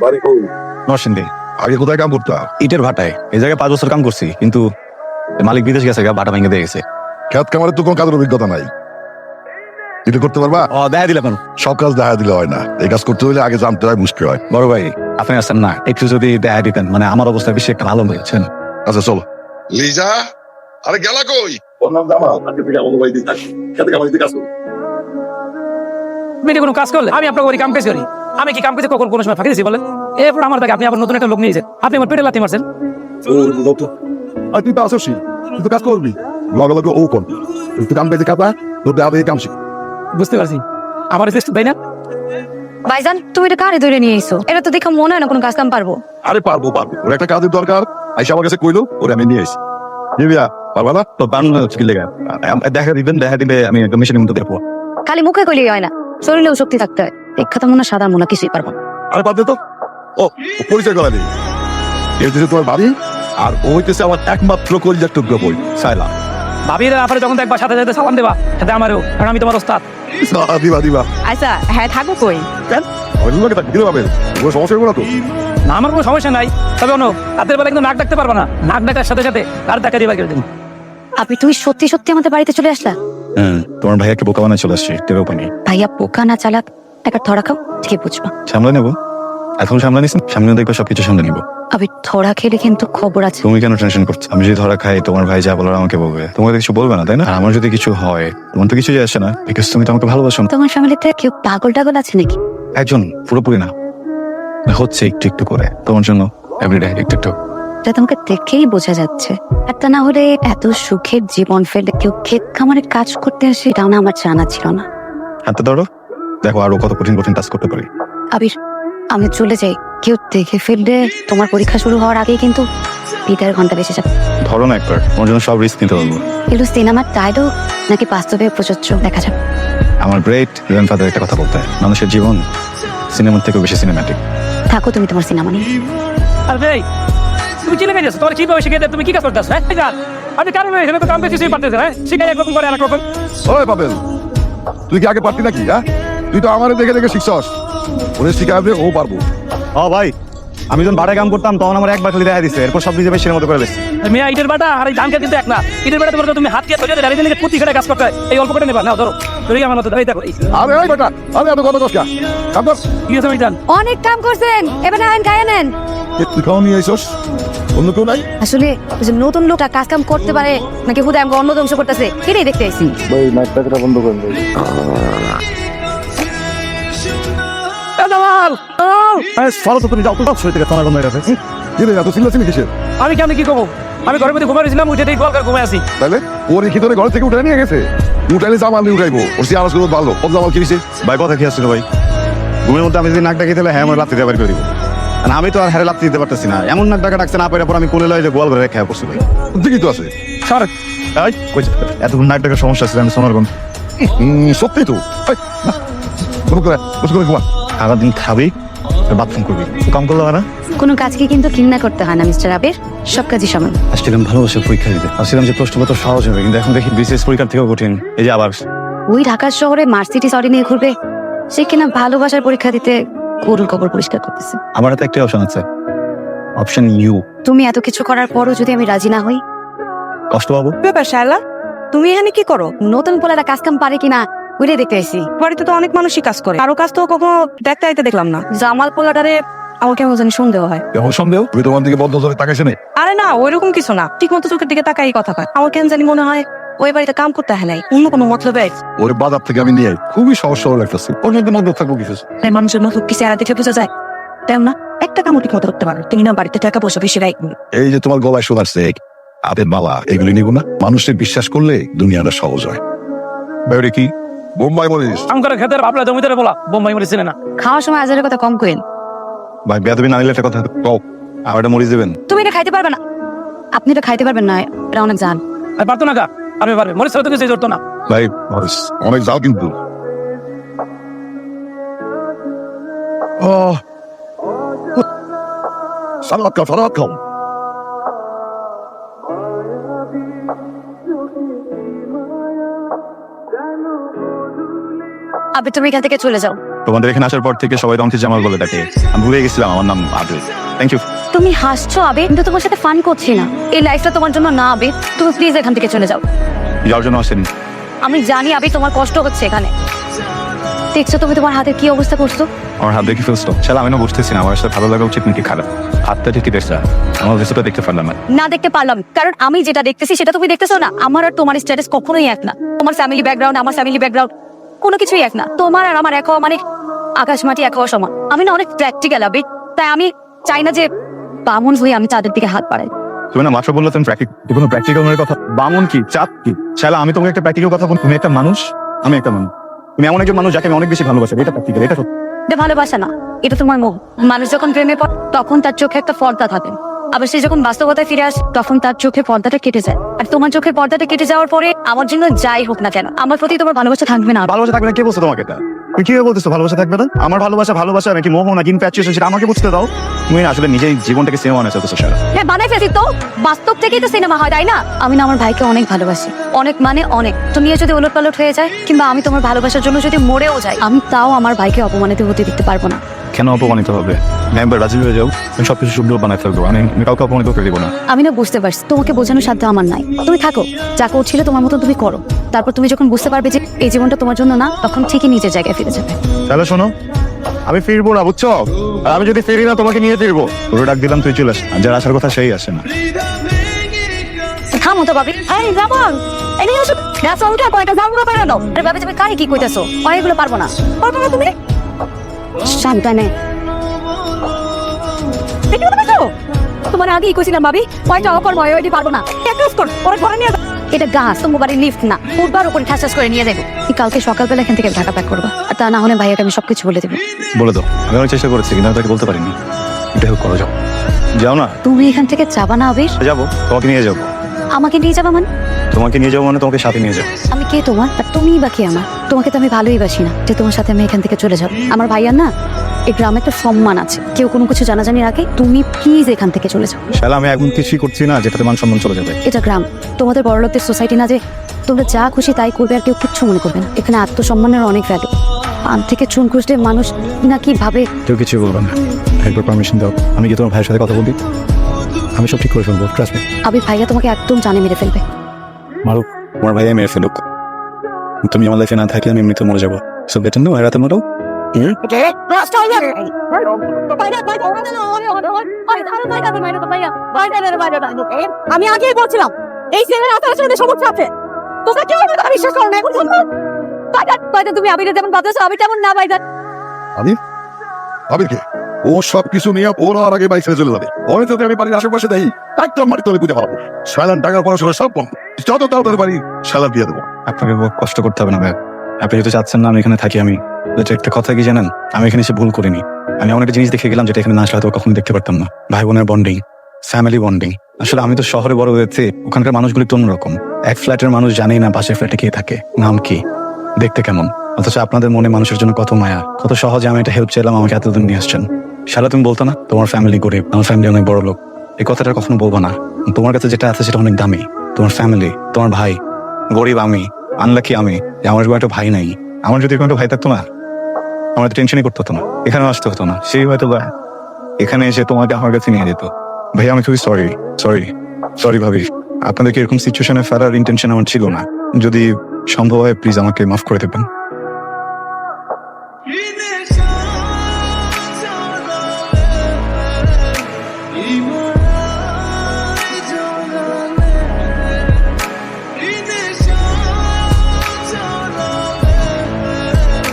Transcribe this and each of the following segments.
বাড়ি কই? নরসিংদী। আগে কোথায় কাম করতা? ইটের ভাটায়। এই জায়গায় 5 বছর কাম করছি, কিন্তু মালিক বিদেশ গেছে, ভাটা ভেঙে দিয়ে গেছে। খেত খামারে তো কোনো কাজের অভিজ্ঞতা নাই, এটা করতে পারবা? দেখা দিলে কেন? সব কাজ দেখা দিলে হয় না, এই কাজ করতে হলে আগে জানতে হয়, বুঝতে হয়। বড় ভাই, আপনি আসছেন না, একটু যদি দেখা দিতেন, মানে আমার অবস্থা বেশি একটা ভালো হয়েছেন। আচ্ছা চলো। লিজা, আরে গেলা কই? ওর নাম জামাল, আজকে থেকে আমাদের বাড়িতে থাকি, খেতে খামারিতে কাজ করি। তুমি কোনো কাজ করলে আমি আপনাকে ওই কাম কাজ করি। আমি কি কাম করতে কখন কোনো সময় ফাঁকি দিয়েছি বলেন? এরপর আমার থেকে আপনি আবার নতুন একটা লোক নিয়েছেন, আপনি আমার পেটে লাথি মারছেন। তুই তো আসছিস, তুই তো কাজ করবি, লগে লগে ও করবি, তুই কাম পেয়েছে কাপা, তোর দেওয়া কাম শিখ। বুঝতে পারছি, আমার তাই না? ভাইজান, তুমি এটা কারে ধরে নিয়ে এসো? এটা তো দেখে মনে হয় না কোনো কাজ কাম পারবো। আরে পারবো পারবো, ওর একটা কাজের দরকার, আইসা আমার কাছে কইলো, ওরে আমি নিয়ে এসি। নিবিয়া, পারবা না? তো বান কি লেগা দেখা দিবেন, দেখা দিলে আমি একদম মেশিনের মধ্যে দেখবো। খালি মুখে কইলেই হয় না, শরীরেও শক্তি থাকতে হয়। শিক্ষাটা মনে সাদা মনে কিছুই পারবো না। আরে পারবে তো। ও পরিচয় করা দিই, এই হচ্ছে তোমার ভাবি, আর ও হইতেছে আমার একমাত্র কলিজার টুকরো বই সাইলা। ভাবির ব্যাপারে যখন দেখবা সাথে সাথে সালাম দেবা, সাথে আমারও, কারণ আমি তোমার ওস্তাদ। দিবা দিবা। আচ্ছা, হ্যাঁ থাকবো কই? কেন আমি তোমাকে দিলে পাবে, কোনো সমস্যা হবে না তো? না, আমার কোনো সমস্যা নাই, তবে অন্য রাতের বেলা কিন্তু নাক ডাকতে পারবা না, নাক ডাকার সাথে সাথে কার ডাকা দিবা কেউ দিন। আপনি তুমি সত্যি সত্যি আমাদের বাড়িতে চলে আসলা? তোমার ভাইয়াকে বোকা বানায় চলে আসছি, টেরও পানি। ভাইয়া পোকা না চালাক, একটা ধরা খাও, ঠিক বুঝবা। সামলে নেবো, এখন সামলে নিস, সামনে দেখবো সবকিছু সামলে নিবো। আমি ধরা খেলে কিন্তু খবর আছে। তুমি কেন টেনশন করছো? আমি যদি ধরা খাই, তোমার ভাই যা বলার আমাকে বলবে, তোমাকে কিছু বলবে না, তাই না? আর আমার যদি কিছু হয়, তোমার তো কিছু আসে না, বিকজ তুমি তো আমাকে ভালোবাসো। তোমার ফ্যামিলিতে কেউ পাগল টাগল আছে নাকি? একজন, পুরোপুরি না, হচ্ছে একটু একটু করে তোমার জন্য, এভরিডে একটু একটু। এটা তোমাকে দেখেই বোঝা যাচ্ছে। একটা না হলে এত সুখের জীবন ফেলে কেউ ক্ষেত খামারে কাজ করতে আসে, এটাও না আমার জানা ছিল না। হাতে ধরো, দেখো আরো কত কঠিন কঠিন কাজ করতে পারি। আবির, আমি চলে যাই, কেউ দেখে ফেললে তোমার পরীক্ষা শুরু হওয়ার আগেই কিন্তু বিদায়ের ঘন্টা বেঁচে যাবে। ধরো না একবার, তোমার জন্য সব রিস্ক নিতে পারবো। এগুলো সিনেমার ডায়লগ নাকি বাস্তবে প্রযোজ্য দেখা যাবে। আমার গ্রেট গ্র্যান্ডফাদার একটা কথা বলতে হয়, মানুষের জীবন সিনেমার থেকেও বেশি সিনেম্যাটিক। থাকো তুমি তোমার সিনেমা নিয়ে। আর ভাই, তুমি চিনে গেছো, তোমার কি ভাবে শিখে তুমি কি কাজ করতে আসো? হ্যাঁ, আপনি কারণ এখানে তো কাম বেশি পারতেছে, হ্যাঁ, শিখাই একরকম করে আরেক রকম। ওই পাবেল, তুই কি আগে পারতি নাকি? হ্যাঁ, তুই তো আমারে দেখে দেখে শিখছস, ওরে শিখাবে ও পারবো। ও ভাই, আমি যখন ভাড়ায় কাম করতাম তখন আমার একবার খালি দেখা দিচ্ছে, এরপর সব নিজে মেশিনের মতো করে দিচ্ছে। মেয়া ইটের বাটা আর এই ধানকে কিন্তু এক না। ইটের বাটা তোমার তুমি হাত দিয়ে ধরে দাঁড়িয়ে দিলে প্রতি ঘরে কাজ করতে হয়, এই অল্প করে নেবা না, ধরো ধরে আমার মতো দাঁড়িয়ে থাকো। আরে ওই বেটা, আরে এত কথা কস কা? কাম কর। কি আছে মিজান? অনেক কাম করছেন, এবার আইন গায়ে নেন। তুই খাওয়া নিয়ে আইছস, অন্য কেউ নাই? আসলে ওই যে নতুন লোকটা কাজ কাম করতে পারে নাকি হুদায় আমাকে অন্য ধ্বংস করতেছে, এটাই দেখতে আইছি। ভাই নাটকটা বন্ধ করে দে। ফলো তো তুমি যাও তো, সব থেকে তোমার গন্ধ এসেছে। কি রে এত চিল্লাচিল্লি কিসের? আমি কেমন কি করবো? আমি ঘরের মধ্যে ঘুমাইছিলাম, উঠে দেখি গল্প ঘুমাই আছি। তাইলে ওর কি তোরে ঘর থেকে উঠে নিয়ে গেছে? উঠাইলে জামাল নিয়ে উঠাইবো, ওর সে আলোচ করবো ভালো। ও জামাল কি হয়েছে? ভাই কথা কি আসছিল ভাই? ঘুমের মধ্যে আমি যদি নাক ডাকি তাহলে হ্যাঁ আমার লাত্তি দেবার করে দিব। আর আমি তো আর হ্যাঁ লাত্তি দিতে পারতেছি না, এমন নাক ডাকা ডাকছে না পারে, পর আমি কোলে লয় যে গোয়াল ঘরে খেয়ে পড়ছি ভাই। ঠিকই তো আছে। সর এই কই এতক্ষণ নাক ডাকার সমস্যা ছিল, আমি সোনার গন্ধ। সত্যি তো। এই, না, বসে করে ঘুমা। সারাদিন খাবি, বাথরুম করবি, কাম করলো না। কোনো কাজকে কিন্তু ঘৃণা করতে হয় না মিস্টার আবির, সব কাজই সমান। আসছিলাম ভালোবাসে পরীক্ষা দিতে, আসছিলাম যে প্রশ্নপত্র সহজ হবে, কিন্তু এখন দেখি বিশেষ পরীক্ষার থেকেও কঠিন। এই যে আবার ওই ঢাকার শহরে মার্সিডিজ অডি নিয়ে ঘুরবে, সে কিনা ভালোবাসার পরীক্ষা দিতে গরুর কবর পরিষ্কার করতেছে। আমার হাতে একটা অপশন আছে, অপশন ইউ। তুমি এত কিছু করার পরও যদি আমি রাজি না হই? কষ্ট পাবো। ব্যাপার শায়লা, তুমি এখানে কি করো? নতুন পোলাটা কাজ কাম পারে কিনা ওইটাই দেখতে আইছি। বাড়িতে তো অনেক মানুষই কাজ করে, কারো কাজ তো কখনো দেখতে আইতে দেখলাম না। জামাল পোলাটারে আমার কেমন জানি সন্দেহ হয়। কেমন সন্দেহ? তুমি তোমার দিকে বদ্ধ ধরে তাকাইছে না? আরে না, ওইরকম কিছু না, ঠিক মতো চোখের দিকে তাকাই কথা কয়। আমার কেন জানি মনে হয় ওই বাড়িতে কাম করতে হয় নাই, অন্য কোনো মতলবে। ওরে বাজার থেকে আমি নিয়ে আই, খুবই সহজ সরল লাগতেছে, ওর মধ্যে মধ্যে থাকবো কিছু। মানুষের মতো কি চেহারা দেখে বোঝা যায়? তেমন না, একটা কামও ঠিক মতো করতে পারো, তিনি না বাড়িতে টাকা পয়সা বেশি রাখবেন। এই যে তোমার গলায় শোনার চেক, হাতের মালা, এগুলি নিব না? মানুষের বিশ্বাস করলে দুনিয়াটা সহজ হয়। ভাই কি বোম্বাই মরিস? কাম করে খেতের ভাবলা জমিদারে বলা বোম্বাই মরে চিনে না। খাওয়ার সময় আজারের কথা কম কইন। ভাই বেয়াদবি না নিলে একটা কথা কও, আমার এটা মরিচ দেবেন। তুমি এটা খাইতে পারবে না, আপনি এটা খাইতে পারবেন না, এটা অনেক জান। আর পারতো না কা, আমি পারবে মরে ছাড়া তো কিছু জড়তো না। ভাই মরিস অনেক যাও কিন্তু। সালাদ খাও, সালাদ খাও। আবে তুমি এখান থেকে চলে যাও। তোমাদের এখানে আসার পর থেকে সবাই তোমাকে জামাল বলে ডাকে। আমি ভুলে গেছিলাম আমার নাম আবির। Thank you. তুমি হাসছো আবে, কিন্তু তোমার সাথে ফান করছি না। এই লাইফটা তোমার জন্য না আবে, তুমি প্লিজ এখান থেকে চলে যাও। যাওয়ার জন্য আসেনি। আমি জানি আবে তোমার কষ্ট হচ্ছে এখানে। দেখছো তুমি তোমার হাতের কি অবস্থা করছো? আমার হাত দেখে ফেলছো? শালা আমি না বুঝতেছি না আমার সাথে ভালো লাগা উচিত নাকি খারাপ। হাতটা ঠিকই দেখছা, আমার ভেতরটা দেখতে পারলাম না। না দেখতে পারলাম, কারণ আমি যেটা দেখতেছি সেটা তুমি দেখতেছো না। আমার আর তোমার স্ট্যাটাস কখনোই এক না। তোমার ফ্যামিলি ব্যাকগ্রাউন্ড, আমার ফ্যামিলি ব্যাকগ্রাউন্ড কোনো কিছুই এক না। তোমার আর আমার এক হওয়া মানে আকাশ মাটি এক হওয়া সমান। আমি না অনেক প্র্যাকটিক্যাল আবে, তাই আমি চাই না যে বামুন হয়ে আমি তাদের দিকে হাত বাড়াই। তুমি না মাত্র বললে তুমি কোনো প্র্যাকটিক্যাল মনের কথা। বামন কি চাঁদ কি? শালা আমি তোমাকে একটা প্র্যাকটিক্যাল কথা বল। তুমি একটা মানুষ, আমি একটা মানুষ। তুমি এমন একজন মানুষ যাকে আমি অনেক বেশি ভালোবাসি। এটা প্র্যাকটিক্যাল, এটা সত্যি। এটা ভালোবাসা না, এটা তোমার মুখ। মানুষ যখন প্রেমে পড়ে তখন তার চোখে একটা পর্দা থাকে, আবার সে যখন বাস্তবতায় ফিরে আসে তখন তার চোখে পর্দাটা কেটে যায়। আর তোমার চোখের পর্দাটা কেটে যাওয়ার পরে আমার জন্য যাই হোক না কেন, আমার প্রতি তোমার ভালোবাসা থাকবে না। ভালোবাসা থাকবে না? কে বলছো তোমাকে এটা? তুমি কি বলতেছো ভালোবাসা থাকবে না? আমার ভালোবাসা নাকি মোহ নাকি ইনফ্যাচুয়েশন, সেটা আমাকে বুঝতে দাও। তুমি আসলে নিজেই জীবনটাকে সিনেমা বানাইছো তো শালা। হ্যাঁ বানাই ফেলছি তো, বাস্তব থেকেই তো সিনেমা হয়, তাই না? আমি না আমার ভাইকে অনেক ভালোবাসি, অনেক মানে অনেক। তুমি যদি উলট পালট হয়ে যায় কিংবা আমি তোমার ভালোবাসার জন্য যদি মরেও যাই, আমি তাও আমার ভাইকে অপমানিত হতে দিতে পারবো না। কেন অপমানিত হবে? মেম্বার রাজি হয়ে যাও, তুমি সবকিছু সুন্দর বানাই ফেলবো। আমি কাউকে অপমানিত করে দিব না। আমি না বুঝতে পারছি, তোমাকে বোঝানোর সাধ্য আমার নাই। তুমি থাকো, যা করছিল তোমার মতো তুমি করো। তারপর তুমি যখন বুঝতে পারবে যে এই জীবনটা তোমার জন্য না, তখন ঠিকই নিজের জায়গায় ফিরে যাবে। তাহলে শোনো, আমি ফিরবো না, বুঝছো? আর আমি যদি ফিরি না তোমাকে নিয়ে ফিরবো। পুরো ডাক দিলাম, তুই চলে আস। আর যার আসার কথা সেই আসে না। থামো তো ভাবি। এই রাবণ, এই এসো। গাছ উঠা কয়টা জামগুলো বেরানো। আরে ভাবি তুমি কারে কি কইতাছো? অনেকগুলো পারবো না। পারবো না তুমি? সাবধানে। তোমার আগেই কইছিলাম ভাবি, কয়টা অপর ময় ওইটি পারবো না। এক কাজ কর, ওরা ঘরে নিয়ে যাও। এটা গাছ, তোমার বাড়ির লিফট না। ফুটবার উপরে ঠাস করে নিয়ে যাবো। কালকে সকালবেলা এখান থেকে ঢাকা প্যাক করবা। আর তা না হলে ভাইয়াকে আমি সবকিছু বলে দেবো। বলে দাও। আমি অনেক চেষ্টা করেছি কিন্তু আমি তাকে বলতে পারিনি। এটা হোক করো, যাও। যাও না। তুমি এখান থেকে যাবা না আবির? যাবো, তোমাকে নিয়ে যাবো। আমাকে নিয়ে যাবা মানে? তোমাকে নিয়ে যাবো মানে তোমাকে সাথে নিয়ে যাবো। আমি কে তোমার? আর তুমিই বা কি আমার? তোমাকে তো আমি ভালোই বাসি না যে তোমার সাথে আমি এখান থেকে চলে যাবো। আমার ভাইয়ার না এই গ্রামে একটা সম্মান আছে, কেউ কোনো কিছু জানাজানির আগে তুমি প্লিজ এখান থেকে চলে যাও। শালা আমি এখন কিছুই করছি না যেটাতে মান সম্মান চলে যাবে। এটা গ্রাম, তোমাদের বড়লোকদের সোসাইটি না যে তোমরা যা খুশি তাই করবে আর কেউ কিচ্ছু মনে করবে না। এখানে আত্মসম্মানের অনেক ভ্যালু। পান থেকে চুন খুঁজলে মানুষ নাকি ভাবে। কেউ কিছু বলবে না, একবার পারমিশন দাও। আমি কি তোমার ভাইয়ের সাথে কথা বলি? আমি সব ঠিক করে ফেলবো, ট্রাস্ট মি। আবির ভাইয়া তোমাকে একদম জানে মেরে ফেলবে। মারুক, তোমার ভাইয়া মেরে ফেলুক, তুমি আমার লাইফে না থাকলে আমি এমনিতে মরে যাবো। সো বেটার নো রাতে মরো। আমি আগেই বলছিলাম এই ছেলের আসার সাথে সমস্যা আছে। তোমরা কেউ আমার কথা বিশ্বাস করো না। এখন শুনতো তুমি আবিরের যেমন বাতাস আবির তেমন না ভাইজান। আবিরকে ও সব কিছু নিয়ে ওর আর আগে বাড়ি ছেড়ে চলে যাবে। আমি তো আমি বাড়ির আশেপাশে দেই একদম মাটি তলে পুঁতে পারবো। সালান টাকা পড়াশোনা সব বন্ধ, যত তাড়াতাড়ি বাড়ি সালান দিয়ে দেবো। আপনাকে কষ্ট করতে হবে না ভাই। আপনি যেহেতু চাচ্ছেন না আমি এখানে থাকি, আমি একটা কথা কি জানেন, আমি এখানে এসে ভুল করিনি। আমি এমন একটা জিনিস দেখে গেলাম যেটা এখানে না আসলে হয়তো কখনো দেখতে পারতাম না। ভাই বোনের বন্ডিং, ফ্যামিলি বন্ডিং। আসলে আমি তো শহরে বড় হয়েছি, ওখানকার মানুষগুলি তো অন্যরকম। এক ফ্ল্যাটের মানুষ জানেই না পাশের ফ্ল্যাটে কে থাকে, নাম কি, দেখতে কেমন। অথচ আপনাদের মনে মানুষের জন্য কত মায়া, কত সহজে আমি একটা হেল্প চাইলাম, আমাকে এতদিন নিয়ে আসছেন। শালা তুমি বলতো না তোমার ফ্যামিলি গরিব, আমার ফ্যামিলি অনেক বড় লোক। এই কথাটা কখনো বলবো না। তোমার কাছে যেটা আছে সেটা অনেক দামি। তোমার ফ্যামিলি, তোমার ভাই। গরিব আমি, আনলাকি আমি, আমার একটা ভাই নাই। আমার যদি কোনো ভাই থাকতো না, আমার তো টেনশনই করতে হতো না, এখানেও আসতে হতো না। সেই হয়তো বা এখানে এসে তোমাকে আমার কাছে নিয়ে যেত। ভাই আমি খুবই সরি ভাবি, আপনাদেরকে এরকম সিচুয়েশনে ফেলার ইন্টেনশন আমার ছিল না। যদি সম্ভব হয় প্লিজ আমাকে মাফ করে দেবেন।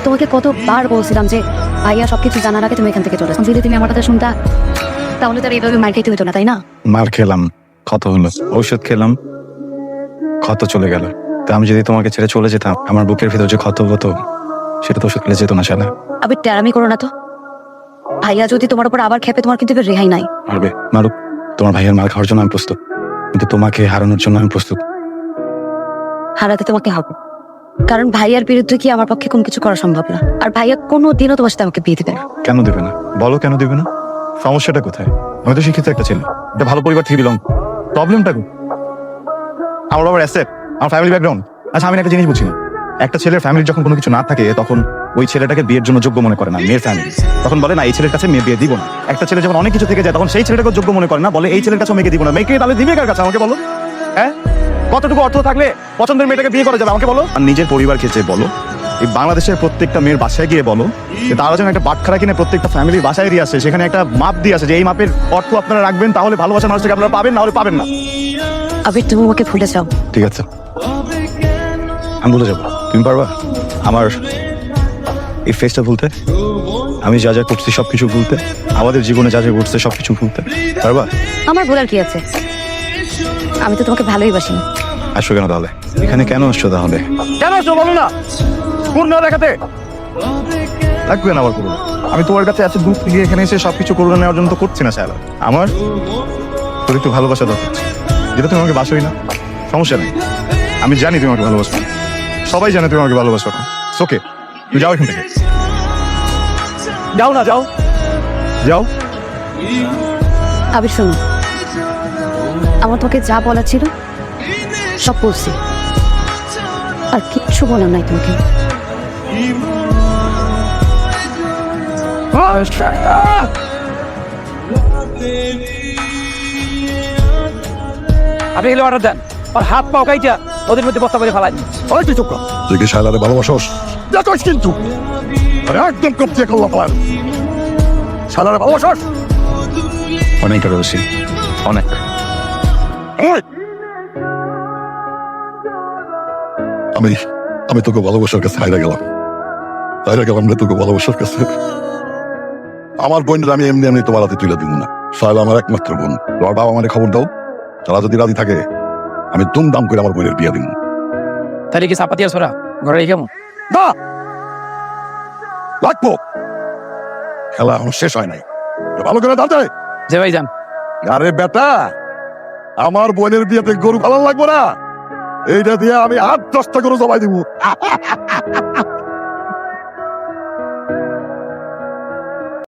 তোমাকে কতবার বলছিলাম যে ভাইয়া সবকিছু জানার আগে তুমি এখান থেকে চলে যাও। যদি তুমি আমার কথা শুনতা তাহলে তার এইভাবে মার খেতে হতো না, তাই না? মার খেলাম, ক্ষত হলো, ঔষধ খেলাম, ক্ষত চলে গেল। তা আমি যদি তোমাকে ছেড়ে চলে যেতাম, আমার বুকের ভিতর যে ক্ষত হতো সেটা তো ওষুধ খেলে যেত না। শালা আবে টেরামি করো না তো। ভাইয়া যদি তোমার উপর আবার খেপে তোমার কিন্তু রেহাই নাই। মারবে, মারুক। তোমার ভাইয়ের মার খাওয়ার জন্য আমি প্রস্তুত, কিন্তু তোমাকে হারানোর জন্য আমি প্রস্তুত। হারাতে তোমাকে হবে, কারণ ভাইয়ার বিরুদ্ধে কি আমার পক্ষে কোনো কিছু করা সম্ভব না। আর ভাইয়া কোনোদিনও তোমার সাথে আমাকে বিয়ে দিবে না। কেন দেবে না বলো, কেন দেবে না? সমস্যাটা কোথায়? আমি তো শিক্ষিত একটা ছেলে, একটা ভালো পরিবার থেকে বিলং। প্রবলেমটা আমার বাবার অ্যাসেট, আমার ফ্যামিলি ব্যাকগ্রাউন্ড। আচ্ছা আমি একটা জিনিস বুঝি না, একটা ছেলের ফ্যামিলির যখন কোনো কিছু না থাকে তখন ও ওই ছেলেটাকে বিয়ের জন্য যোগ্য মনে করে না মেয়ের ফ্যামিলি, তখন বলে না এই ছেলের কাছে মেয়ে বিয়ে দিব না। একটা ছেলে যখন অনেক কিছু থেকে যায় তখন সেই ছেলেটাকে যোগ্য মনে করে না, বলে এই ছেলের কাছে মেয়েকে দিব না। মেয়েকে তাহলে দিবে কার কাছে আমাকে বলো? হ্যাঁ, কতটুকু অর্থ থাকলে পছন্দের মেয়েটাকে বিয়ে করা যাবে আমাকে বলো? আর নিজের পরিবারকে যে বলো, এই বাংলাদেশের প্রত্যেকটা মেয়ের বাসায় গিয়ে বলো যে তারা যেন একটা বাটখারা কিনে প্রত্যেকটা ফ্যামিলির বাসায় দিয়ে আসে, সেখানে একটা মাপ দিয়ে আসে যে এই মাপের অর্থ আপনারা রাখবেন, তাহলে ভালোবাসার মানুষটাকে আপনারা পাবেন, না হলে পাবেন না। আবির তুমি আমাকে ভুলে যাও। ঠিক আছে, আমি ভুলে যাবো। তুমি পারবা আমার এই ফেসটা ভুলতে? আমি যা যা করছি সবকিছু ভুলতে? আমাদের জীবনে যা যা ঘটছে সবকিছু ভুলতে পারবা? আমার ভুলার কি আছে? আমি তো তোমাকে ভালোই বাসি না। আসো কেন তাহলে? এখানে কেন আসছো তাহলে? কেন আসছো বলো না? পূর্ণ দেখাতে লাগবে না আমার করুন। আমি তোমার কাছে এত দূর থেকে এখানে এসে সবকিছু করুন নেওয়ার জন্য তো করছি না স্যার। আমার তোর একটু ভালোবাসা দরকার, যেটা তুমি আমাকে বাসোই না। সমস্যা নেই, আমি জানি তুমি আমাকে ভালোবাসো, সবাই জানে তুমি আমাকে ভালোবাসো। ওকে, তুমি যাও এখান থেকে, যাও না, যাও। যাও। আবির শোনো, আমার তোকে যা বলা ছিল সব বলছি, আর কিচ্ছু বলার নাই তোমাকে। আপনি গেলে অর্ডার দেন, আর হাত পাও কাইটা ওদের মধ্যে বস্তা করে ফেলাই। ওই তুই চুপ কর। তুই কি শালারে ভালোবাসোস? দেখোস কিন্তু আরে একদম কবজে করলাম প্ল্যান। শালারে ভালোবাসোস? অনেক ভালোবাসি, অনেক। এই! আমি আমি তোকে ভালোবাসার কাছে হাইরা গেলাম রে, তোকে ভালোবাসার কাছে। আমার বোনটা আমি এমনি এমনি তোমার হাতে তুলে দিব না। সাহেব আমার একমাত্র বোন। তোর বাবা আমারে খবর দাও, তারা যদি রাজি থাকে আমি দুমদাম করে আমার বোনের বিয়ে দিব। তাহলে কি চাপাতি আর ছোড়া ঘরে কেমন? না লাগবো, খেলা এখন শেষ হয় নাই। ভালো করে দাঁড়াতে। যে ভাই যান। আরে বেটা, আমার বোনের বিয়েতে গরু পালন লাগবো না, এইটা দিয়ে আমি 8-10টা গরু জবাই দিব।